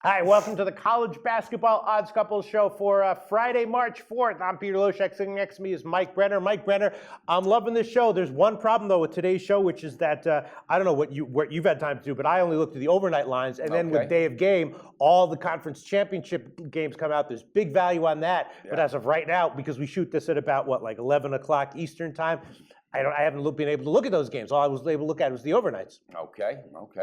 Hi, welcome to the College Basketball Odds Couple Show for Friday, March 4th. I'm Peter Loshak. Sitting next to me is Mike Brenner. Mike Brenner, I'm loving this show. There's one problem, though, with today's show, which is that I don't know what you've had time to do, but I only looked at the overnight lines. And then with day of game, all the conference championship games come out. There's big value on that. Yeah. But as of right now, because we shoot this at about, like 11 o'clock Eastern time, I haven't been able to look at those games. All I was able to look at was the overnights. Okay.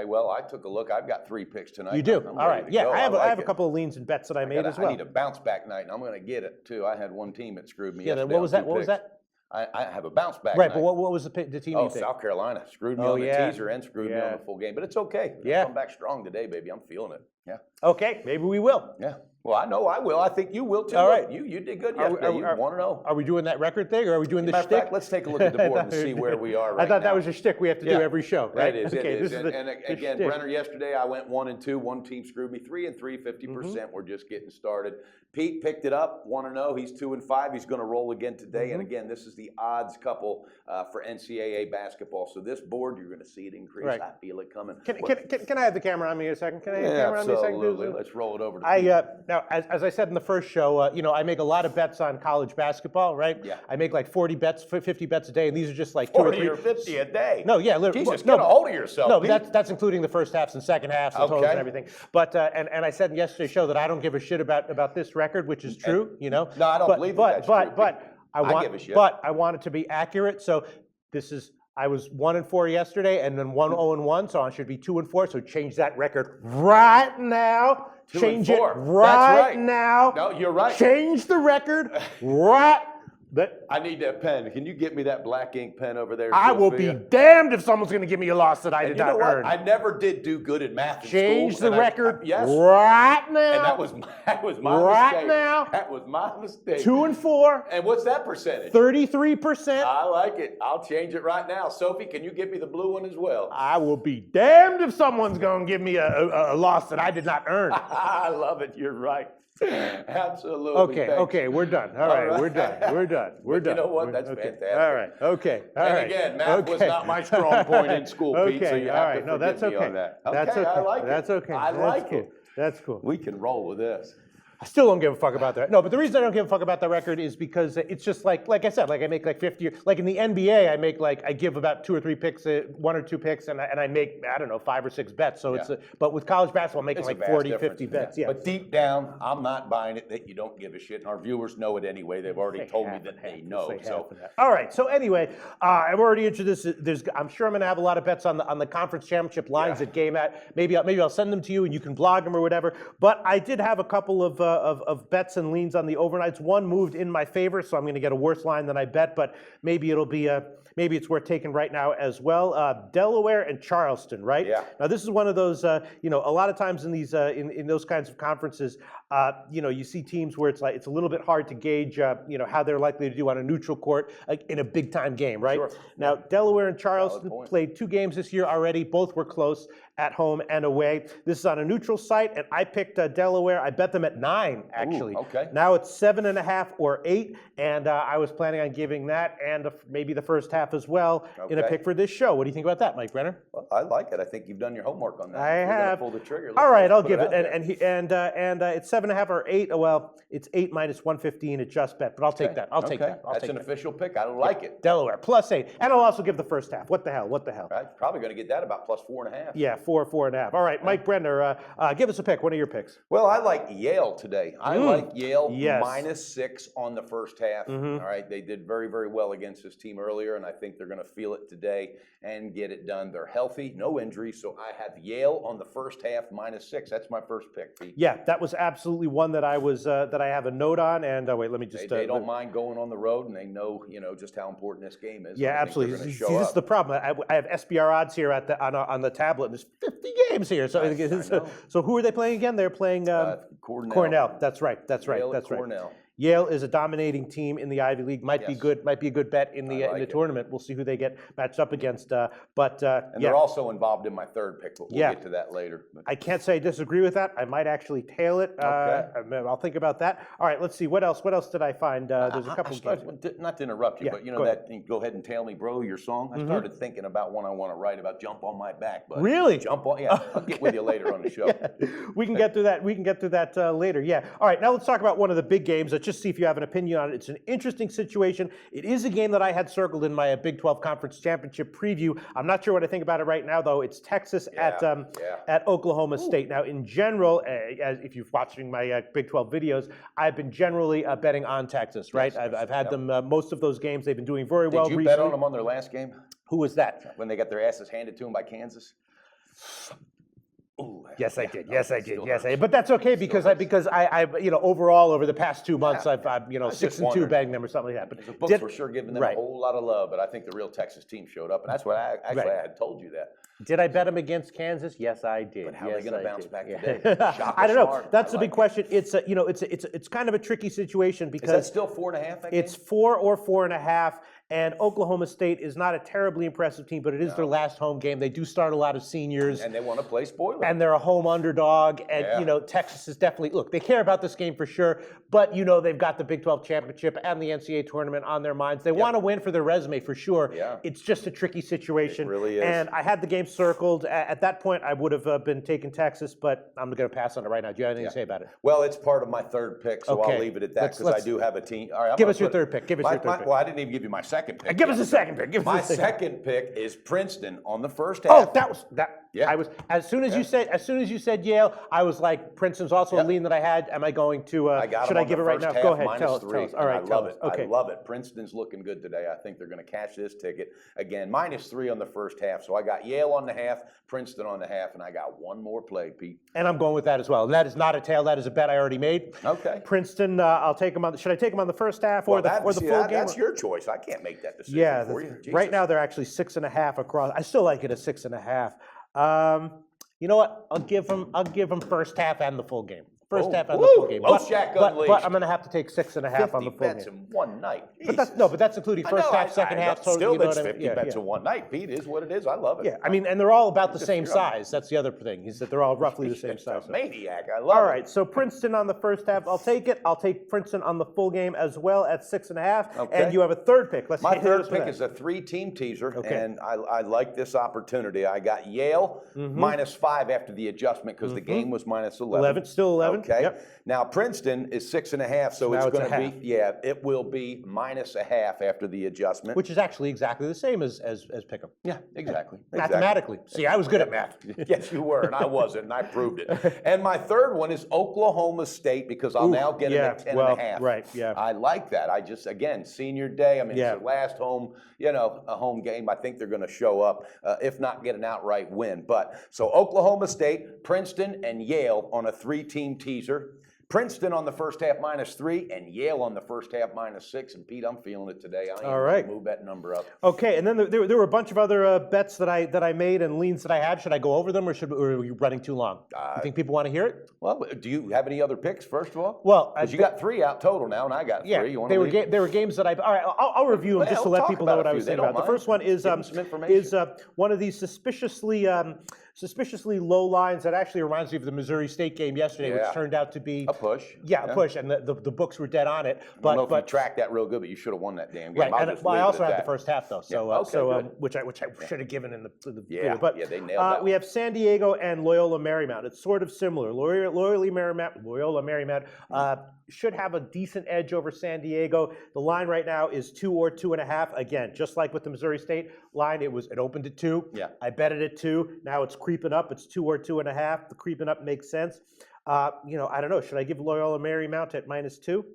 Well, I took a look. I've got 3 picks tonight. You do? All right. Yeah, I have a couple of leans and bets that I made as well. I need a bounce back night, and I'm going to get it too. I had one team that screwed me. Yeah. What was that? I have a bounce back. Right, night. but what was the team you picked? South Carolina screwed me on the teaser and screwed me on the full game. But it's okay. Yeah. Come back strong today, baby. I'm feeling it. Yeah. Okay, maybe we will. Yeah. Well, I know I will. I think you will too. All right. You did good yesterday. You 1-0. Are we doing that record thing, or are we doing the shtick? shtick? Let's take a look at the board and see where we are right now. I thought that was a shtick we have to do every show, right? It is. Okay, it is. And again, Brenner, yesterday I went 1-2. One team screwed me 3-3, 50%. We're just getting started. Pete picked it up, 1-0. He's 2-5. He's going to roll again today. And again, this is the odds couple for NCAA basketball. So this board, you're going to see it increase. Right. I feel it coming. Can I have the camera on me a second? Can I have the camera on me a second? Absolutely. Let's roll it over to Pete. Now, as I said in the first show, I make a lot of bets on college basketball, right? Yeah. I make like 40 bets, 50 bets a day, and these are just like 2 or 3. 40 or 50 a day? No, yeah. Literally. Jesus, get a hold of yourself, No, Pete. but that's including the first halves and second halves and totals and everything. But and I said in yesterday's show that I don't give a shit about this record, which is true, No, I don't believe that's true. But I give a shit. But I want it to be accurate, so I was 1-4 yesterday, and then 1-0-1, so I should be 2-4. So change that record right now. Change it right now. No, you're right. Change the record right. I need that pen. Can you get me that black ink pen over there? I will be damned if someone's going to give me a loss that I did not earn. I never did do good in math in Change school. the record right now. And that was my right mistake. Now. That was my mistake. 2-4. And what's that percentage? 33%. I like it. I'll change it right now. Sophie, can you get me the blue one as well? I will be damned if someone's going to give me a loss that I did not earn. I love it. You're right. Absolutely. Okay, we're done. All right, we're done. You know what? That's fantastic. All right, okay. And again, math was not my strong point in school, Pete, so you have to forgive me on that. That's okay. I like it. That's okay. I like it. That's cool. We can roll with this. I still don't give a fuck about that. No, but the reason I don't give a fuck about that record is because it's just like I said, I make like 50, like in the NBA, I give about 2 or 3 picks, 1 or 2 picks, and I make, I don't know, 5 or 6 bets. So but with college basketball, I'm making like 40, 50 bets. Yeah. But deep down, I'm not buying it that you don't give a shit, and our viewers know it anyway. They've already told me that they know. All right. So anyway, I've already introduced this. I'm sure I'm going to have a lot of bets on the conference championship lines at Game At. Maybe I'll send them to you, and you can blog them or whatever. But I did have a couple of bets and leans on the overnights. One moved in my favor, so I'm going to get a worse line than I bet, but maybe it'll be maybe it's worth taking right now as well. Delaware and Charleston, right? Yeah. Now this is one of those, a lot of times in these in those kinds of conferences, you see teams where it's a little bit hard to gauge, how they're likely to do on a neutral court in a big time game, right? Sure. Now Delaware and Charleston played 2 games this year already. Both were close at home and away. This is on a neutral site, and I picked Delaware. I bet them at 9, actually. Ooh, okay. Now it's 7.5 or 8, and I was planning on giving that and maybe the first half as well in a pick for this show. What do you think about that, Mike Brenner? Well, I like it. I think you've done your homework on that. I have. Pull the trigger. All right, I'll give it. And it's 7.5 or 8. Well, it's 8 minus 115 at Just Bet, but I'll take that. I'll take that. That's an official pick. I like it. Delaware plus 8, and I'll also give the first half. What the hell? Right. Probably going to get that about plus 4.5. Yeah, 4.5. All right, Mike Brenner, give us a pick. One of your picks. Well, I like Yale today. I like Yale minus 6 on the first half. All right, they did very, very well against this team earlier, and I think they're going to feel it today and get it done. They're healthy, no injuries, so I have Yale on the first half minus 6. That's my first pick, Pete. Yeah, that was absolutely one that I have a note on. And wait, let me just. They don't mind going on the road, and they know just how important this game is. Yeah, absolutely. See, this is the problem. I have SBR odds here on the tablet, and there's 50 games here. So who are they playing again? They're playing Cornell. Cornell. That's right. Cornell. Yale is a dominating team in the Ivy League. Might be Yes. good. Might be a good bet in the like it. tournament. We'll see who they get matched up against. And they're also involved in my third pick, but we'll get to that later. I can't say I disagree with that. I might actually tail it. I'll think about that. All right, let's see. What else? What else did I find? There's a couple games. Not to interrupt you, Yeah, but you know go that Go Ahead and Tell Me, Bro, your song? I started thinking about one I want to write about, Jump on My Back. But Really? Jump on, yeah. I'll get with you later on the show. We can get through that. We can get through that later. Yeah. All right. Now let's talk about one of the big games. Let's just see if you have an opinion on it. It's an interesting situation. It is a game that I had circled in my Big 12 Conference Championship preview. I'm not sure what I think about it right now, though. It's Texas at Oklahoma State. Now, in general, if you're watching my Big 12 videos, I've been generally betting on Texas. Right. Yes, I've had them most of those games. They've been doing very well. Did you recently. bet on them on their last game? Who was that? When they got their asses handed to them by Kansas? Ooh, yes, I did. Yes, I did. Yes, I did. But that's okay because I overall over the past 2 months I've 6-2 betting them or something like that. But the books were sure giving them a whole lot of love, but I think the real Texas team showed up, and that's what I had told you that. Did I bet them against Kansas? Yes, I did. But how are they going to bounce back today? I don't know. That's a big question. It's it's kind of a tricky situation because is that still 4.5? That it's 4 or 4.5. And Oklahoma State is not a terribly impressive team, but it is their last home game. They do start a lot of seniors. And they want to play spoiler. And they're a home underdog. And, Texas is definitely, look, they care about this game for sure, but, they've got the Big 12 championship and the NCAA tournament on their minds. They want to win for their resume for sure. Yeah. It's just a tricky situation. It really is. And I had the game circled. At that point, I would have been taking Texas, but I'm going to pass on it right now. Do you have anything to say about it? Well, it's part of my third pick, so I'll leave it at that because I do have a team. All right, give us your third pick. Give us your third pick. Well, I didn't even give you my second pick. Give us a second pick. My second pick is Princeton on the first half. Oh, that was that. Yeah. I was as soon as you said Yale, I was like, Princeton's also a lean that I had. Am I going to? Should I give it right now? Go ahead. Tell us. All right. I love it. Okay. I love it. Princeton's looking good today. I think they're going to cash this ticket again. -3 on the first half. So I got Yale on the half, Princeton on the half, and I got one more play, Pete. And I'm going with that as well. And that is not a tail. That is a bet I already made. Okay. Princeton. I'll take them on. Should I take them on the first half or the full game? That's your choice. I can't make that decision for you. Right now they're actually 6.5 across. I still like it at 6.5. You know what? I'll give them first half and the full game. First half and the full game. But I'm going to have to take 6.5 on the full game. 50 bets in one night. But that's including first half, second half. Still, it's 50 bets in one night. Pete, is what it is. I love it. Yeah, I mean, and they're all about the same size. That's the other thing. Is that they're all roughly the same size. Maniac. I love it. All right, so Princeton on the first half. I'll take it. I'll take Princeton on the full game as well at 6.5. Okay. And you have a third pick. My third pick is a 3-team teaser, and I like this opportunity. I got Yale -5 after the adjustment because the game was -11. Still 11. Okay. Yep. Now Princeton is 6.5, so it's going to be it will be -0.5 after the adjustment, which is actually exactly the same as Pick'em. Yeah, exactly. Mathematically. See, I was good at math. Yes, you were, and I wasn't, and I proved it. And my third one is Oklahoma State because I'll now get it at 10.5. Right. Yeah. I like that. I just senior day. I mean, it's their last home, a home game. I think they're going to show up, if not get an outright win. But so Oklahoma State, Princeton, and Yale on a 3-team teaser. Princeton on the first half -3 and Yale on the first half -6. And Pete, I'm feeling it today. I ain't going to move that number up. Okay, and then there were a bunch of other bets that I made and leans that I had. Should I go over them or are you running too long? You think people want to hear it? Well, do you have any other picks, first of all? Well, because you got 3 out total now, and I got 3. Yeah, you want they were games that all right, I'll review them just to let people know what I was saying about. The first one is one of these suspiciously low lines that actually reminds me of the Missouri State game yesterday, which turned out to be a push. Yeah, a push, and the books were dead on it. But I don't know if you tracked that real good, but you should have won that damn game. Right, I also had the first half though, which I should have given in the video. But they nailed that. We have San Diego and Loyola Marymount. It's sort of similar. Loyola Marymount should have a decent edge over San Diego. The line right now is 2 or 2.5. Again, just like with the Missouri State line, it opened at 2. Yeah. I bet it at 2. Now it's creeping up. It's 2 or 2.5. The creeping up makes sense. I don't know. Should I give Loyola Marymount at -2?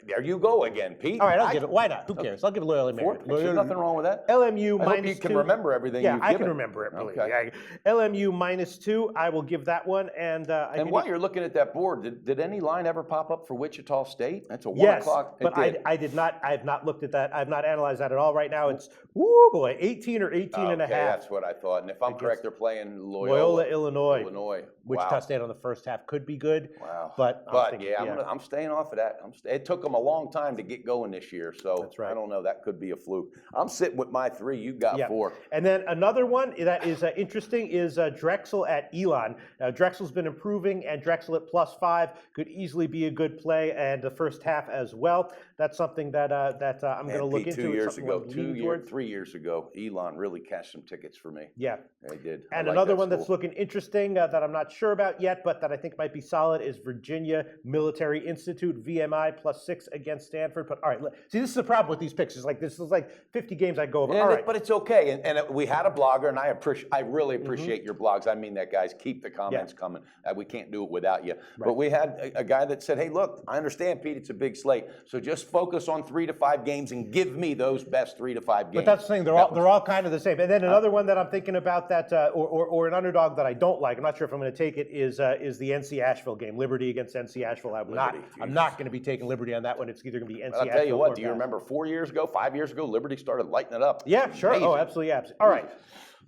There you go again, Pete. All right, I'll give it. Why not? Who cares? I'll give Loyola Marymount. There's nothing wrong with that. LMU I -2. hope you can remember everything. Yeah, I can remember it. Really. Okay. LMU -2. I will give that one. And while you're looking at that board, did any line ever pop up for Wichita State? That's a 1 o'clock. But I did not. I have not looked at that. I have not analyzed that at all. Right now, it's 18 or 18.5. That's what I thought. And if I'm correct, they're playing Loyola, Illinois. Illinois. Wichita State on the first half could be good. Wow. But I'm staying off of that. It took them a long time to get going this year, so That's right. I don't know. That could be a fluke. I'm sitting with my 3. You got 4. And then another one that is interesting is Drexel at Elon. Now, Drexel's been improving, and Drexel at +5 could easily be a good play, and the first half as well. That's something that I'm going to look into. 2 years ago, 3 years ago, Elon really cashed some tickets for me. Yeah, they did. And another one that's looking interesting that I'm not sure about yet, but that I think might be solid is Virginia Military Institute, VMI +6 against Stanford. But all right, see, this is the problem with these picks. Is like this is like 50 games I go over. All right, but it's okay. And we had a blogger, and I really appreciate your blogs. I mean that, guys. Keep the comments coming. We can't do it without you. Right. But we had a guy that said, "Hey, look, I understand, Pete. It's a big slate, so just focus on 3 to 5 games and give me those best 3 to 5 games." But that's the thing; they're all kind of the same. And then another one that I'm thinking about that, or an underdog that I don't like. I'm not sure if I'm going to take it. Is the NC Asheville game, Liberty against NC Asheville? I'm not going to be taking Liberty on that one. It's either going to be NC Asheville. I'll tell you what. Do you remember 4 years ago, 5 years ago, Liberty started lighting it up? Yeah, sure. Amazing. Oh, absolutely. All right.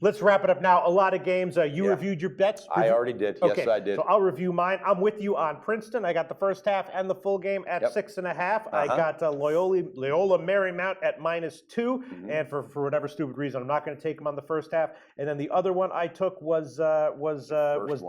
Let's wrap it up now. A lot of games. You reviewed your bets? I already did. Okay. Yes, I did. So I'll review mine. I'm with you on Princeton. I got the first half and the full game at 6.5. I got Loyola Marymount at -2. And for whatever stupid reason, I'm not going to take them on the first half. And then the other one I took was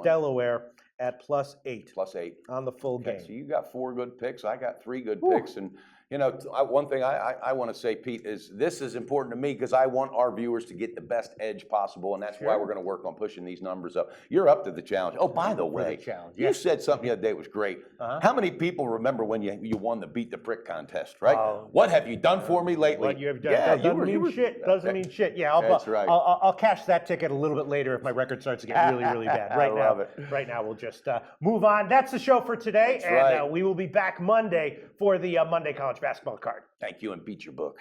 Delaware at +8. +8 on the full game. So you got 4 good picks. I got 3 good picks. And you know, one thing I want to say, Pete, is this is important to me because I want our viewers to get the best edge possible, and that's why we're going to work on pushing these numbers up. You're up to the challenge. Oh, by the way, you said something the other day that was great. How many people remember when you won the Beat the Prick contest, right? What have you done for me lately? What you have done doesn't mean shit. Doesn't mean shit. Yeah, that's right. I'll cash that ticket a little bit later if my record starts to get really, really bad. Right now, we'll just move on. That's the show for today, and we will be back Monday for the Monday College Basketball Card. Thank you, and beat your book.